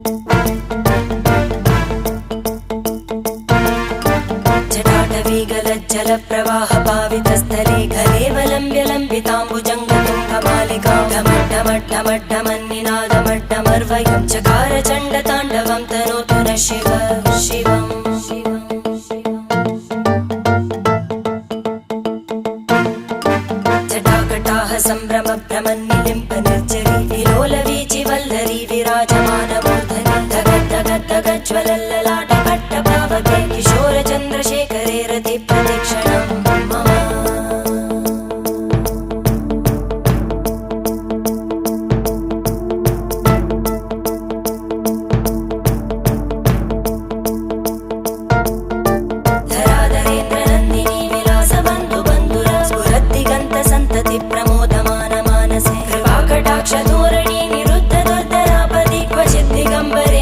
जटाटवीगलज्जलप्रवाहपावितस्थले घलेवलम्ब्य लम्बिताम्बुजङ्गतुङ्गमालिकां ढमड्ढमड्ढमड्ढमन्निनादमड्ढमर्वयं चकार चण्डताण्डवं तनोतु नः शिव शिवम् जटाकटाः सम्भ्रमभ्रमन्निलिम्ब निर्जरी विलोलवीचि वल्लरी विराजमानमूर्धनि धगद्धगद्धगज्ज्वलल्ललाटकट्टपावके किशोरचन्द्रशेखरे रतिप्रतिक्षणं मम धराधरेन्द्रनन्दिनी विलासबन्धुबन्धुर स्फुरद्दिगन्तसन्तति प्रमोदमान मानसे कृपाकटाक्षधोरणि निरुद्ध दुर्धरापदि क्वचिद् दिगम्बरे